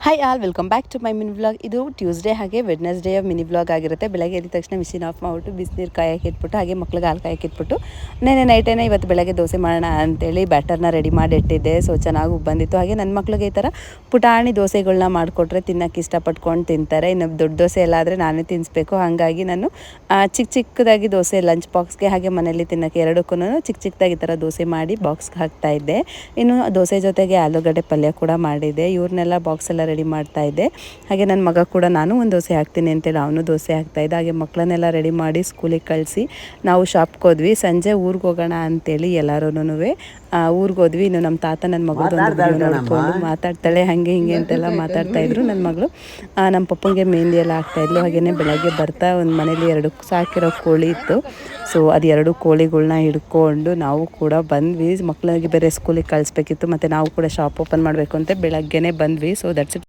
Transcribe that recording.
Hi all, welcome back to my mini vlog. ಇದು Tuesday ಹಾಗೆ Wednesday mini vlog ಆಗಿರುತ್ತೆ. ಬೆಳಗ್ಗೆ ಎದ್ದ ತಕ್ಷಣ ಮಿಷಿನ್ ಆಫ್ ಮಾಡಿಬಿಟ್ಟು ಬಿಸಿನೀರು ಕಾಯಕ್ಕೆ ಇಟ್ಬಿಟ್ಟು ಹಾಗೆ ಮಕ್ಳಿಗೆ ಹಾಲು ಕಾಯಕ್ಕೆ ಇಟ್ಬಿಟ್ಟು ನೈಟೇನೆ ಇವತ್ತು ಬೆಳಗ್ಗೆ ದೋಸೆ ಮಾಡೋಣ ಅಂತೇಳಿ ಬ್ಯಾಟರ್ನ ರೆಡಿ ಮಾಡಿ ಇಟ್ಟಿದ್ದೆ. ಸೊ ಚೆನ್ನಾಗಿ ಬಂದಿತ್ತು. ಹಾಗೆ ನನ್ನ ಮಕ್ಳಿಗೆ ಈ ಥರ ಪುಟಾಣಿ ದೋಸೆಗಳನ್ನ ಮಾಡಿಕೊಟ್ರೆ ತಿನ್ನೋಕ್ಕೆ ಇಷ್ಟಪಟ್ಕೊಂಡು ತಿಂತಾರೆ. ಇನ್ನು ದೊಡ್ಡ ದೋಸೆ ಎಲ್ಲ ಆದರೆ ನಾನೇ ತಿನ್ನಿಸ್ಬೇಕು. ಹಾಗಾಗಿ ನಾನು ಚಿಕ್ಕದಾಗಿ ದೋಸೆ ಲಂಚ್ ಬಾಕ್ಸ್ಗೆ ಹಾಗೆ ಮನೇಲಿ ತಿನ್ನೋಕ್ಕೆ ಎರಡಕ್ಕೂ ಚಿಕ್ಕದಾಗಿ ಈ ಥರ ದೋಸೆ ಮಾಡಿ ಬಾಕ್ಸ್ಗೆ ಹಾಕ್ತಾಯಿದ್ದೆ. ಇನ್ನು ದೋಸೆ ಜೊತೆಗೆ ಆಲೂಗಡ್ಡೆ ಪಲ್ಯ ಕೂಡ ಮಾಡಿದೆ. ಇವ್ರನ್ನೆಲ್ಲ ಬಾಕ್ಸ್ ಎಲ್ಲ ರೆಡಿ ಮಾಡ್ತಾ ಇದ್ದೆ. ಹಾಗೆ ನನ್ನ ಮಗ ಕೂಡ ನಾನು ಒಂದು ದೋಸೆ ಹಾಕ್ತೀನಿ ಅಂತೇಳಿ ಅವನು ದೋಸೆ ಹಾಕ್ತಾಯಿದ್ದೆ. ಹಾಗೆ ಮಕ್ಕಳನ್ನೆಲ್ಲ ರೆಡಿ ಮಾಡಿ ಸ್ಕೂಲಿಗೆ ಕಳಿಸಿ ನಾವು ಶಾಪ್ಗೆ ಹೋದ್ವಿ. ಸಂಜೆ ಊರಿಗೆ ಹೋಗೋಣ ಅಂತೇಳಿ ಎಲ್ಲರೂ ಊರಿಗೆ ಹೋದ್ವಿ. ಇನ್ನು ನಮ್ಮ ತಾತ ನನ್ನ ಮಗಳದ್ದು ನೋಡ್ಕೊಂಡು ಮಾತಾಡ್ತಾಳೆ ಹಾಗೆ ಹಿಂಗೆ ಅಂತೆಲ್ಲ ಮಾತಾಡ್ತಾಯಿದ್ರು. ನನ್ನ ಮಗಳು ನಮ್ಮ ಪಪ್ಪಂಗೆ ಮೆಹಂದಿ ಎಲ್ಲ ಹಾಕ್ತಾಯಿದ್ಲು. ಹಾಗೆಯೇ ಬೆಳಗ್ಗೆ ಬರ್ತಾ ಒಂದು ಮನೇಲಿ 2 ಸಾಕಿರೋ ಕೋಳಿ ಇತ್ತು. ಸೊ ಅದು 2 ಕೋಳಿಗಳ್ನ ಹಿಡ್ಕೊಂಡು ನಾವು ಕೂಡ ಬಂದ್ವಿ. ಮಕ್ಕಳಿಗೆ ಬೇರೆ ಸ್ಕೂಲಿಗೆ ಕಳಿಸ್ಬೇಕಿತ್ತು ಮತ್ತು ನಾವು ಕೂಡ ಶಾಪ್ ಓಪನ್ ಮಾಡಬೇಕು ಅಂತ ಬೆಳಗ್ಗೆನೇ ಬಂದ್ವಿ. So that's it.